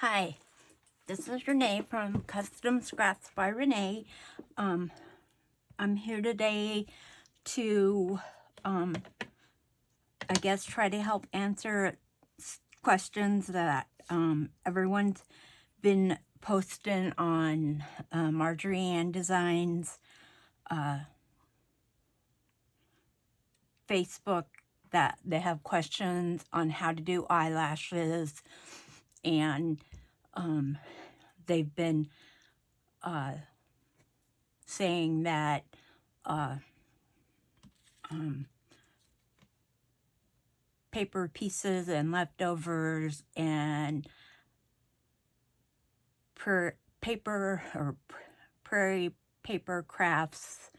Hi, this is Renee from Custom Scraps by Renee. I'm here today to, I guess, try to help answer questions that everyone's been posting on Marjorie Ann Designs Facebook, that they have questions on how to do eyelashes, and they've been saying that paper pieces and leftovers and prairie paper crafts,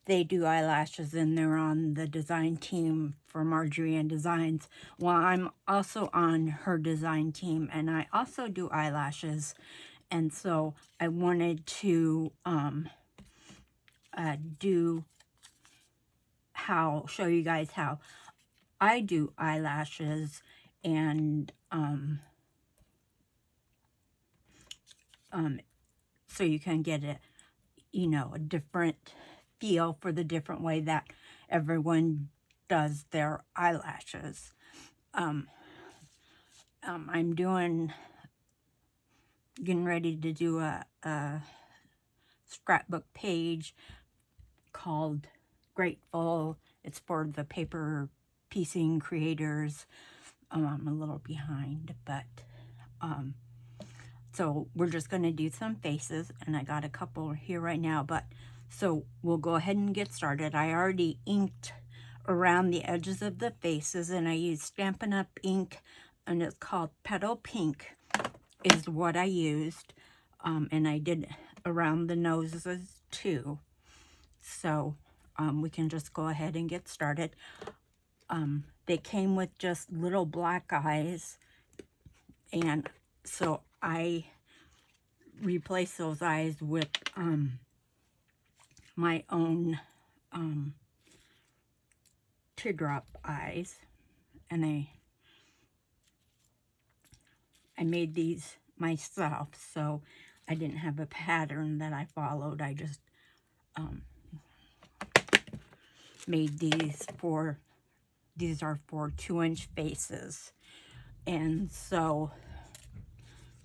they do eyelashes, and they're on the design team for Marjorie Ann Designs. Well, I'm also on her design team, and I also do eyelashes, and so I wanted to show you guys how I do eyelashes, and so you can get a different feel for the different way that everyone does their eyelashes. I'm getting ready to do a scrapbook page called Grateful. It's for the paper piecing creators. I'm a little behind, but so we're just going to do some faces, and I got a couple here right now, but so we'll go ahead and get started. I already inked around the edges of the faces, and I used Stampin' Up! Ink, and it's called Petal Pink is what I used, and I did around the noses too. So we can just go ahead and get started. They came with just little black eyes, and so I replaced those eyes with my own teardrop eyes, and I made these myself, so I didn't have a pattern that I followed. I just made these are for 2-inch faces, and so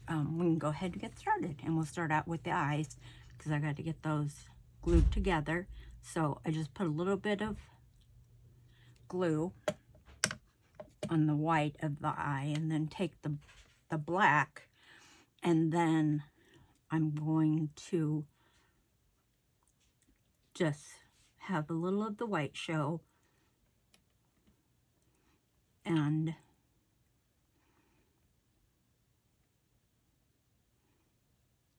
we can go ahead and get started, and we'll start out with the eyes because I got to get those glued together. So I just put a little bit of glue on the white of the eye, and then take the black, and then I'm going to just have a little of the white show, and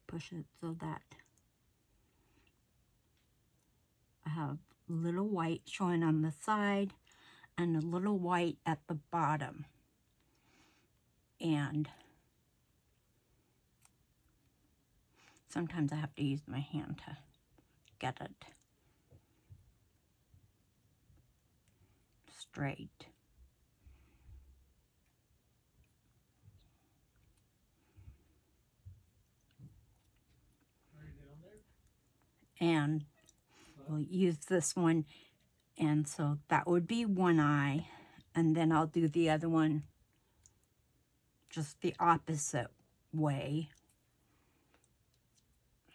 push it so that I have a little white showing on the side and a little white at the bottom. And sometimes I have to use my hand to get it straight. And we'll use this one, and so that would be one eye, and then I'll do the other one just the opposite way.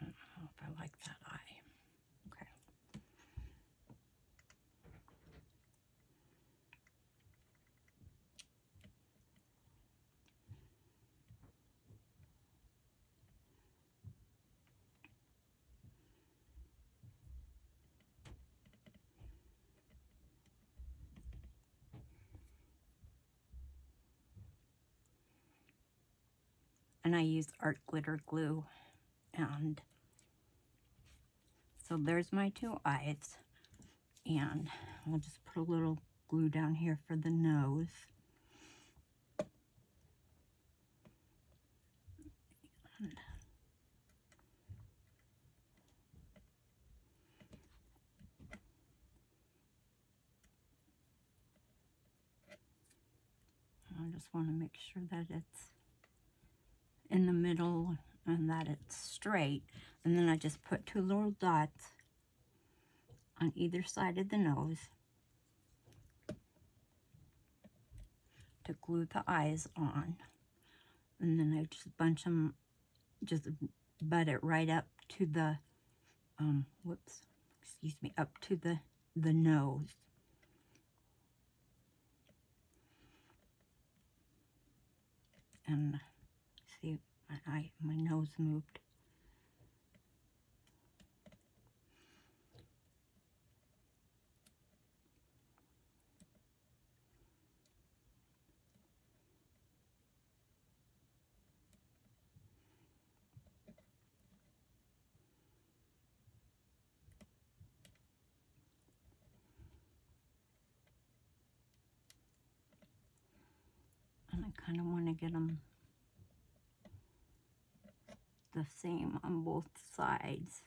I don't know if I like that eye. Okay. And I use art glitter glue, and so there's my 2 eyes, and I'll just put a little glue down here for the nose. And I just want to make sure that it's in the middle and that it's straight. And then I just put 2 little dots on either side of the nose to glue the eyes on. And then I just bunch them, just butt it right up to the, up to the nose. And see, my nose moved. And I kind of want to get them the same on both sides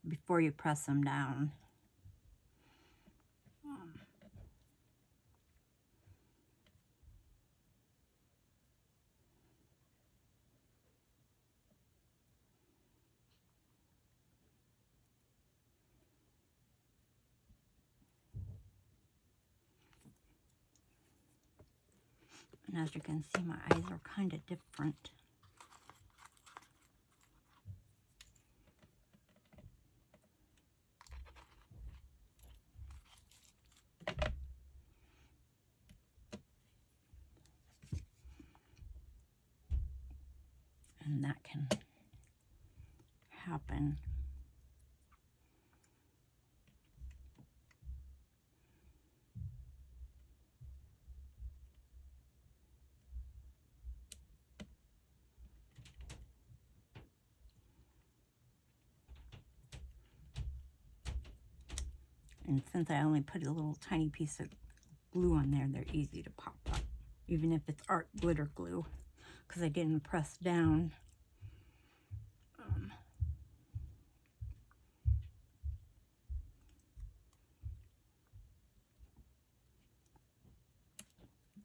before you press them down. And as you can see, my eyes are kind of different. And that can happen. And since I only put a little tiny piece of glue on there, they're easy to pop up, even if it's art glitter glue, because I didn't press down.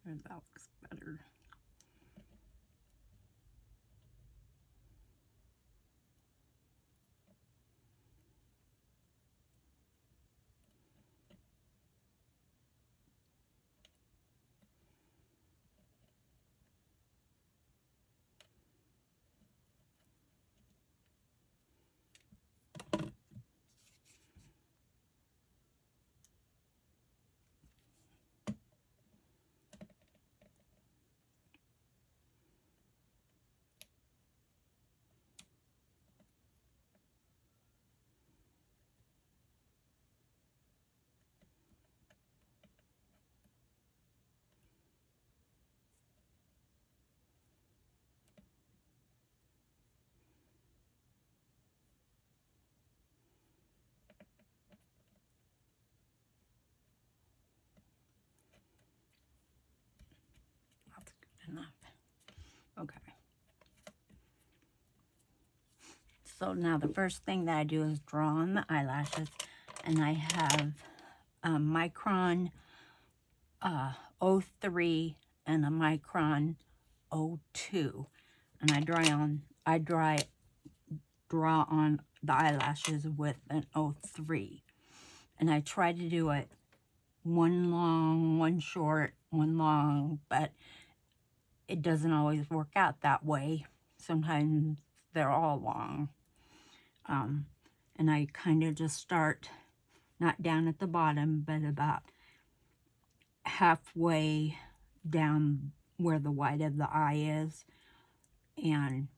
That looks better. That's good enough. Okay. So now the first thing that I do is draw on the eyelashes, and I have a micron 03 and a micron 02, and I draw on the eyelashes with an 03, and I try to do it one long, one short, one long, but it doesn't always work out that way. Sometimes they're all long. And I kind of just start not down at the bottom, but about halfway down where the white of the eye is, and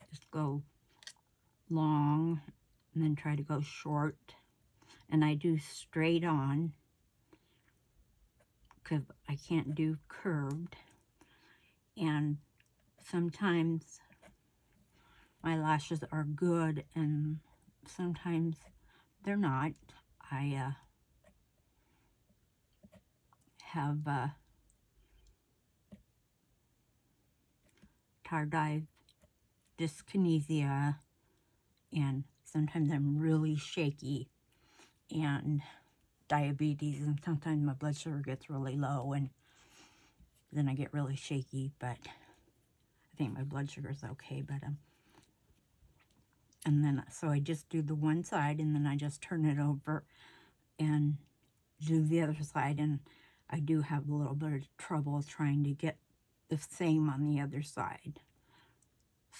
just go long and then try to go short. And I do straight on because I can't do curved. And sometimes my lashes are good and sometimes they're not. I have tardive dyskinesia, and sometimes I'm really shaky, and diabetes, and sometimes my blood sugar gets really low and then I get really shaky. But think my blood sugar is okay, but and then so I just do the one side, and then I just turn it over and do the other side, and I do have a little bit of trouble trying to get the same on the other side.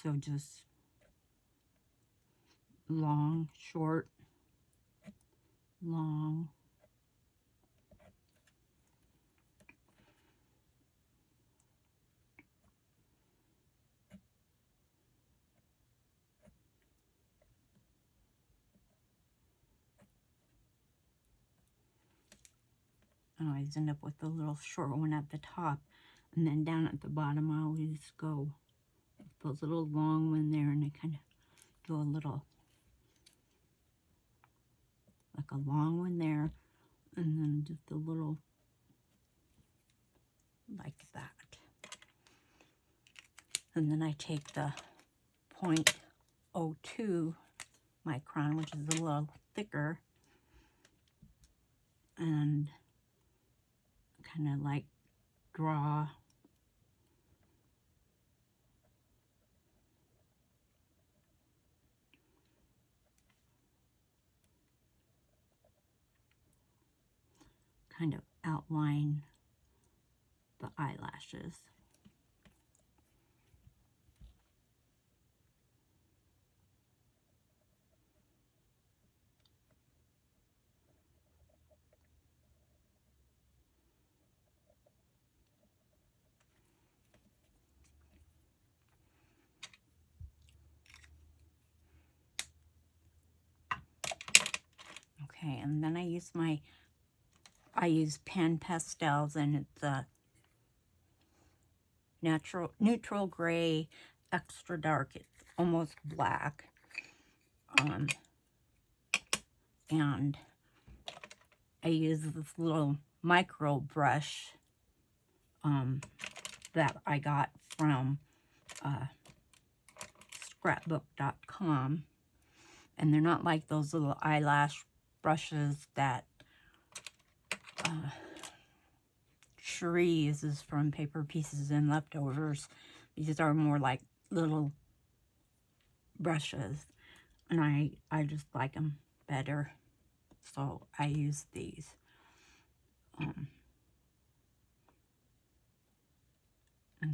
So just long, short, long. I always end up with a little short one at the top, and then down at the bottom I always go with those little long one there, and I kind of do a little, like a long one there, and then just a little like that. And then I take the 0.02 micron, which is a little thicker, and kind of like draw kind of outline the eyelashes. Okay, and then I use pan pastels, and it's a neutral gray, extra dark. It's almost black. And I use this little micro brush that I got from scrapbook.com. And they're not like those little eyelash brushes that Cherie uses from Paper Pieces and Leftovers. These are more like little brushes, and I just like them better, so I use these. And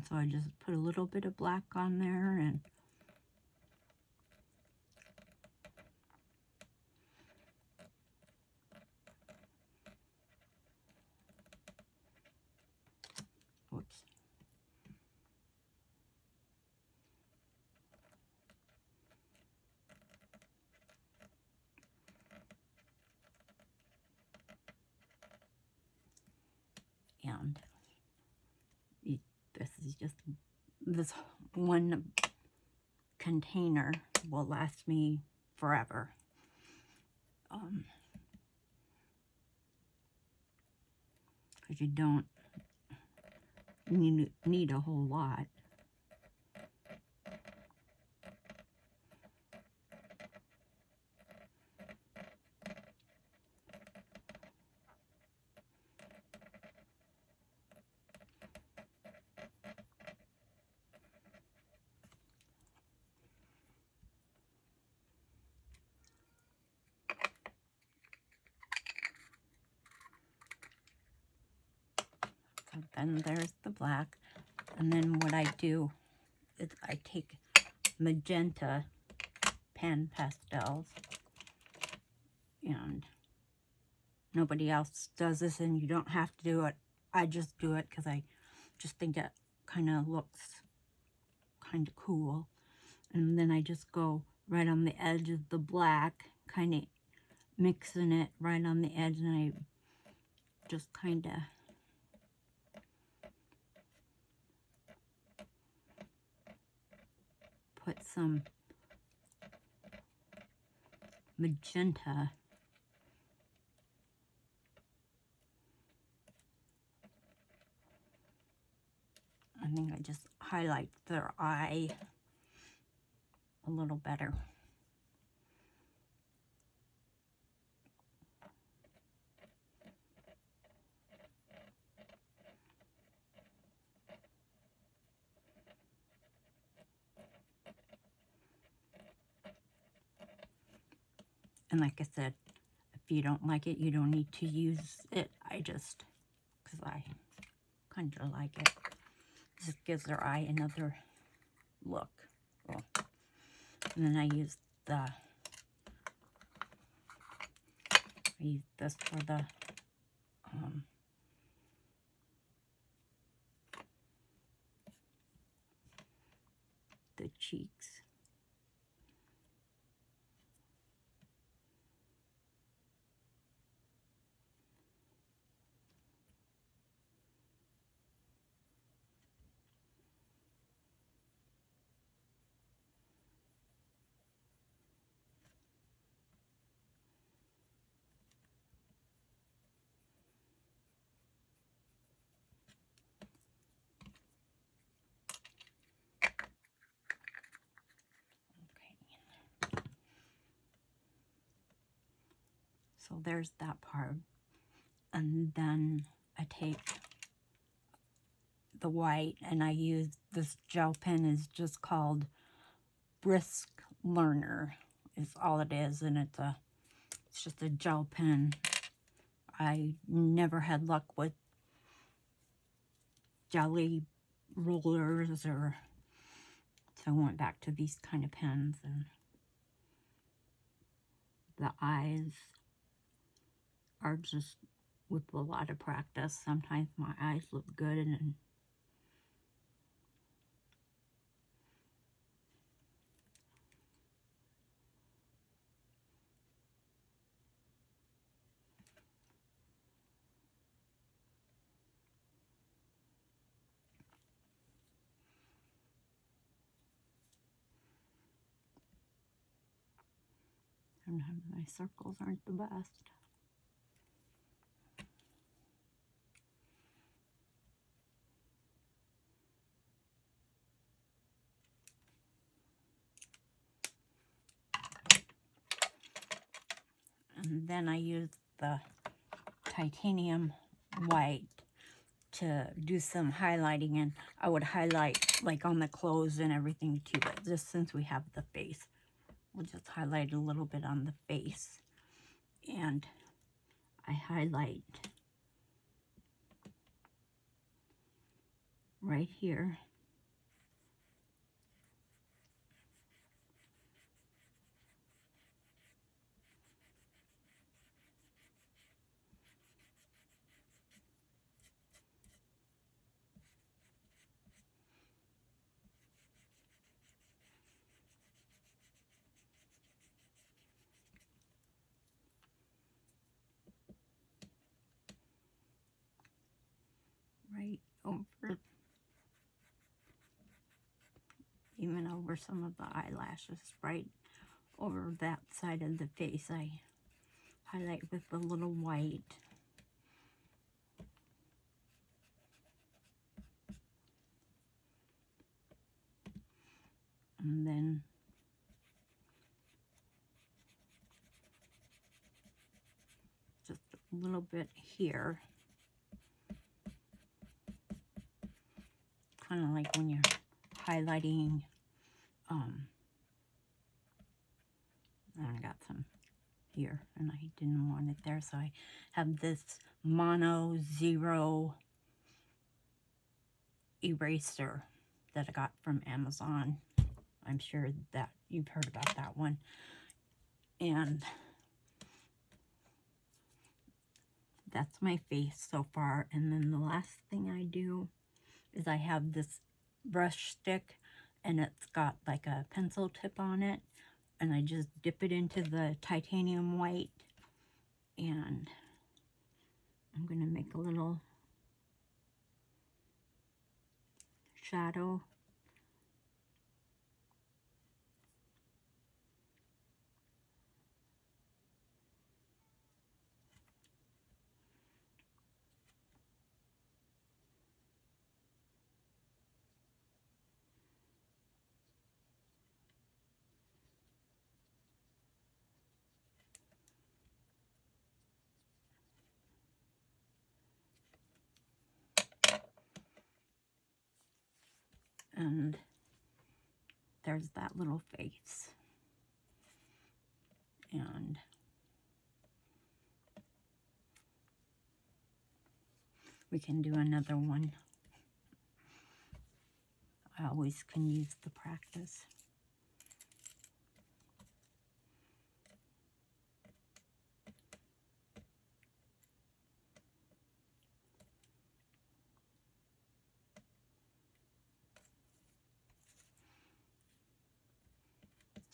so I just put a little bit of black on there, and whoops. And this is just, this one container will last me forever. Because you don't need a whole lot. So then there's the black, and then what I do is I take magenta pan pastels, and nobody else does this, and you don't have to do it. I just do it because I just think it kind of looks kind of cool. And then I just go right on the edge of the black, kind of mixing it right on the edge, and I just kind of put some magenta I think I just highlight their eye a little better. And like I said, if you don't like it, you don't need to use it. Because I kind of like it. Just gives their eye another look. Well, and then I use this for the cheeks. Okay. So there's that part. And then I take the white and I use this gel pen. Is just called Brisk Learner is all it is, and it's just a gel pen. I never had luck with jelly rollers, so I went back to these kind of pens. And the eyes are just, with a lot of practice, sometimes my eyes look good, and sometimes my circles aren't the best. And then I use the titanium white to do some highlighting, and I would highlight like on the clothes and everything too, but just since we have the face, we'll just highlight a little bit on the face. And I highlight right here. Right over, even over some of the eyelashes, right over that side of the face. I highlight with a little white. And then just a little bit here. Kind of like when you're highlighting, I got some here and I didn't want it there, so I have this Mono Zero eraser that I got from Amazon. I'm sure that you've heard about that one. And that's my face so far. And then the last thing I do is I have this brush stick, and it's got like a pencil tip on it, and I just dip it into the titanium white, and I'm gonna make a little shadow. And there's that little face. And We can do another one. I always can use the practice.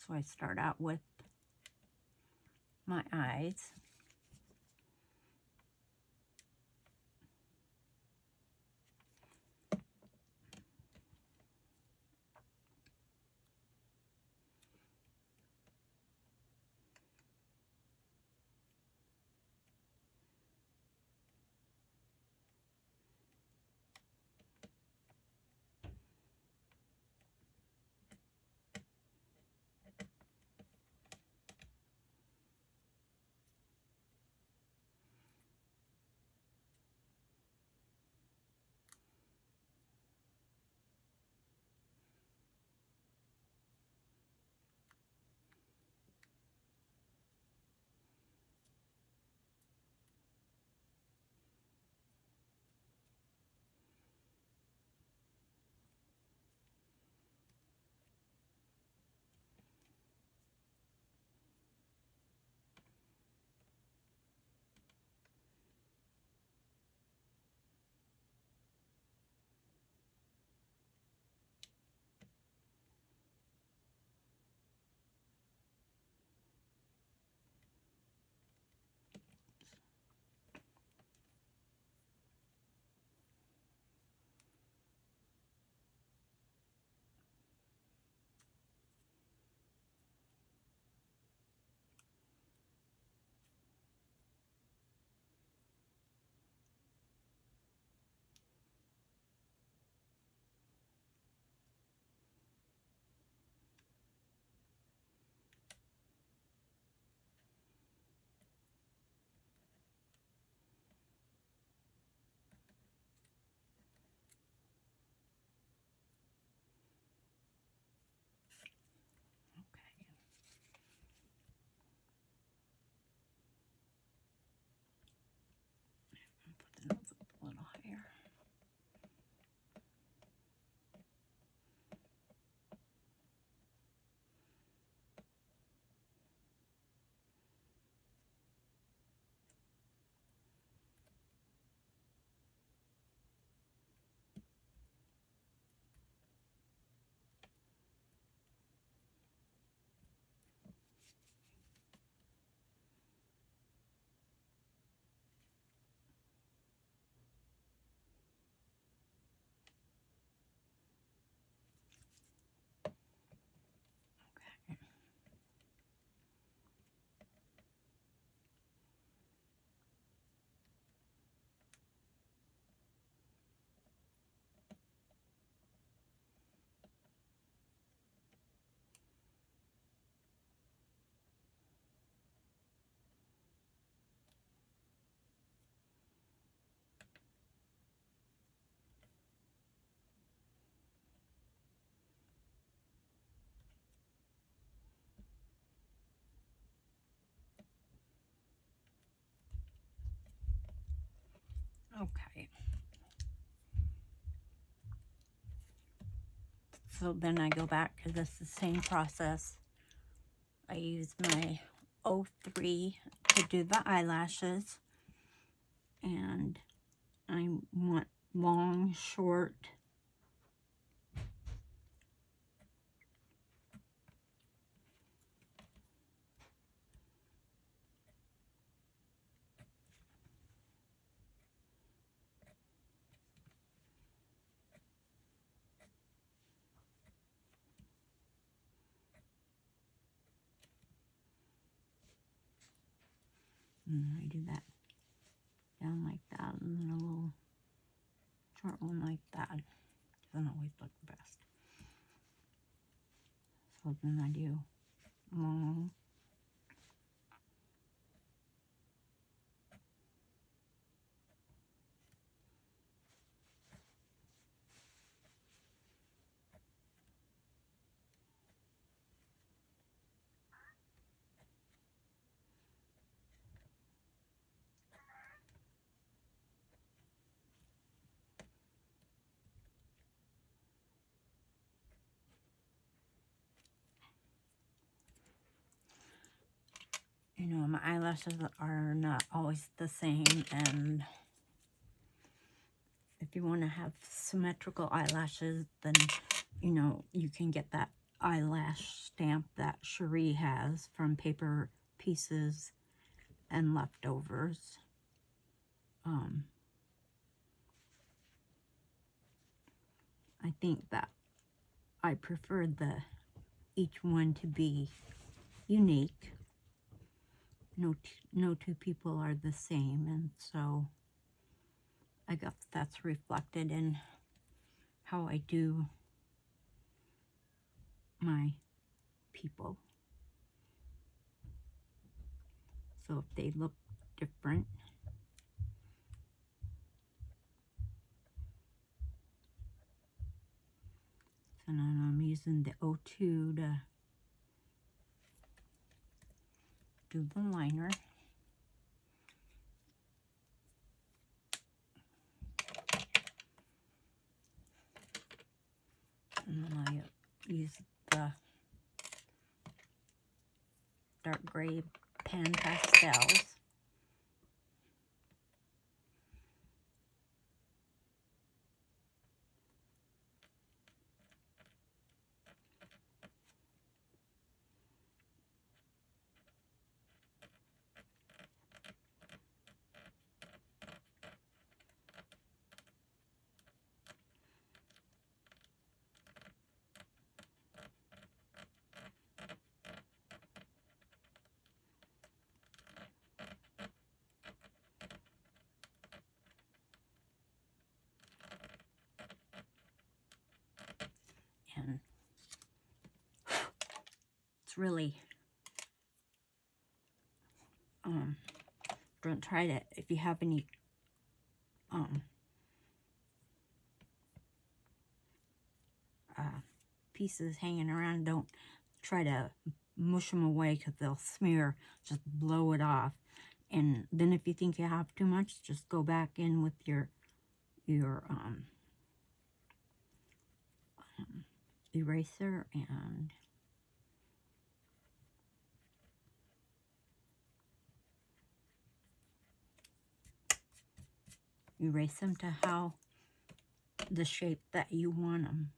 So I start out with my eyes. Okay. Put the nose up a little higher. Okay. Okay. So then I go back because it's the same process. I use my 03 to do the eyelashes, and I want long, short. And I do that down like that, and then a little short one like that. Doesn't always look the best. So then I do long. you know, my eyelashes are not always the same, and if you want to have symmetrical eyelashes, then, you know, you can get that eyelash stamp that Cherie has from Paper Pieces and Leftovers. I think that I prefer each one to be unique. No two people are the same, and so I guess that's reflected in how I do my people. So if they look different, so now I'm using the O2 to do the liner. And then I use the dark gray pan pastels. And it's really, don't try to, if you have any, pieces hanging around, don't try to mush them away because they'll smear. Just blow it off. And then if you think you have too much, just go back in with your eraser and erase them to how the shape that you want them.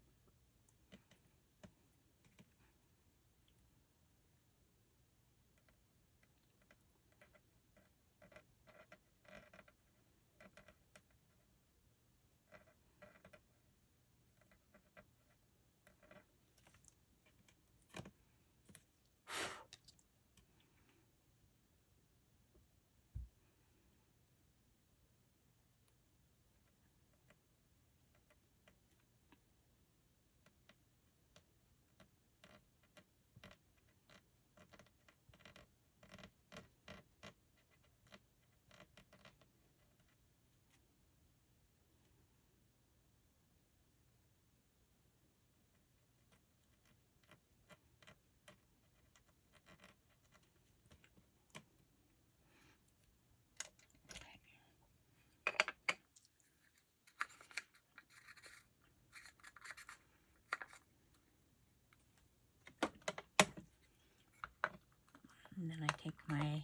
And then I take my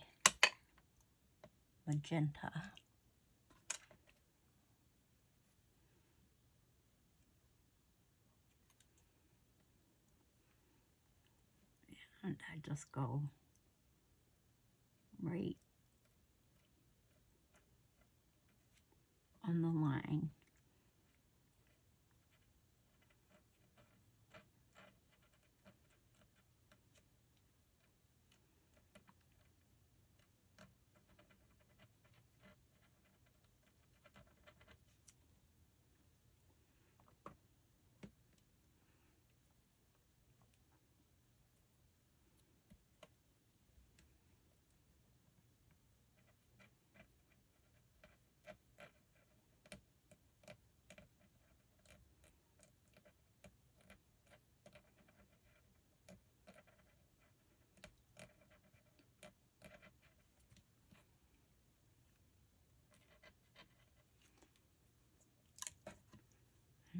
magenta and I just go right on the line.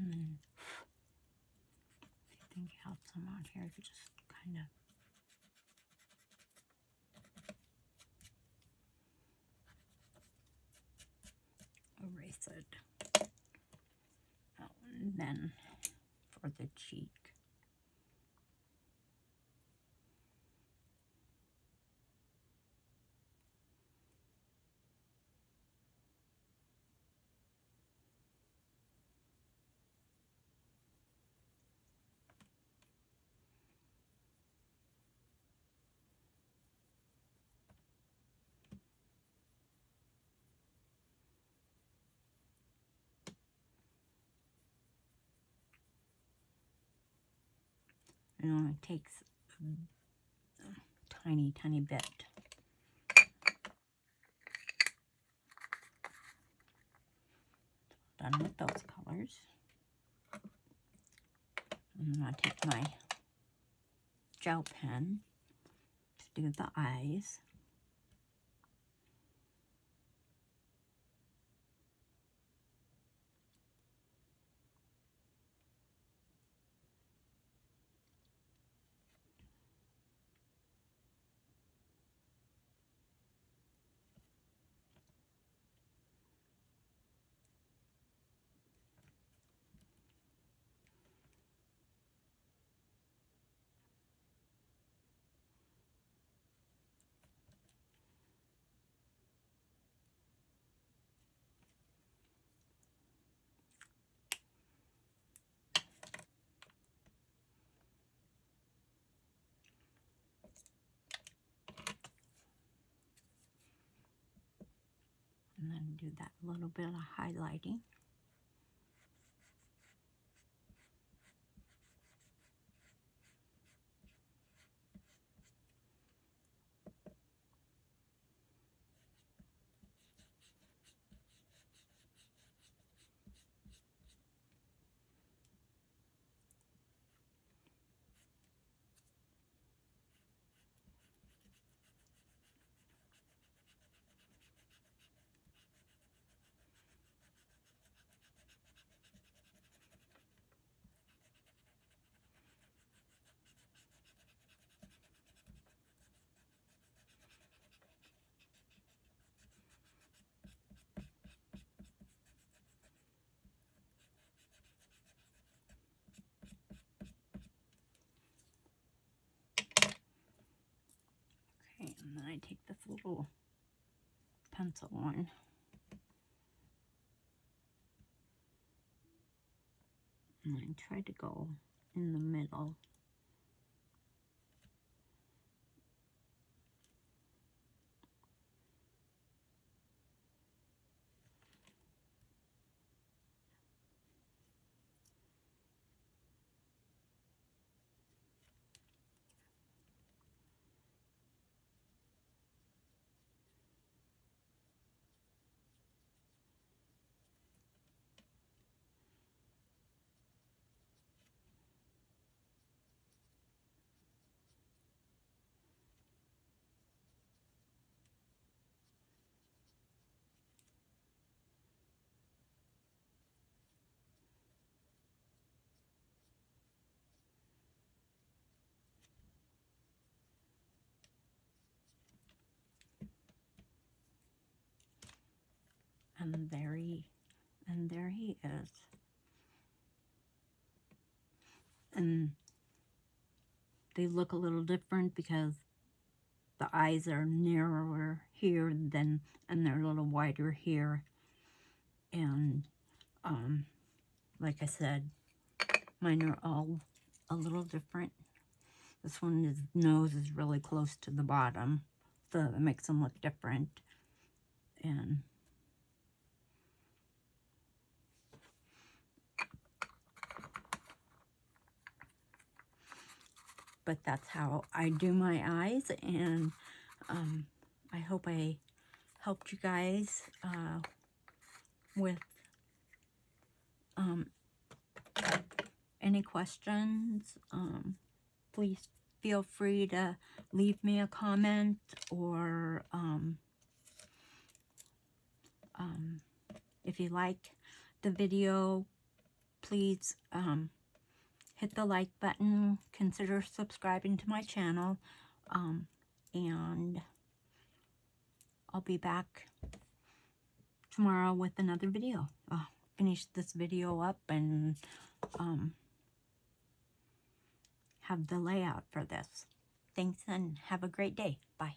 And then if you think you have some on here, you just kind of acid. Oh, and then for the cheek. It only takes a tiny, tiny bit. Done with those colors. And then I take my gel pen to do the eyes. And then do that little bit of highlighting. Okay, and then I take this little pencil one. And I try to go in the middle. And there he is. And they look a little different because the eyes are narrower here than, and they're a little wider here. And like I said, mine are all a little different. This one, his nose is really close to the bottom, so it makes them look different. And but that's how I do my eyes, and I hope I helped you guys with any questions. Please feel free to leave me a comment, or if you like the video, please hit the like button, consider subscribing to my channel, and I'll be back tomorrow with another video. I'll finish this video up and have the layout for this. Thanks and have a great day. Bye.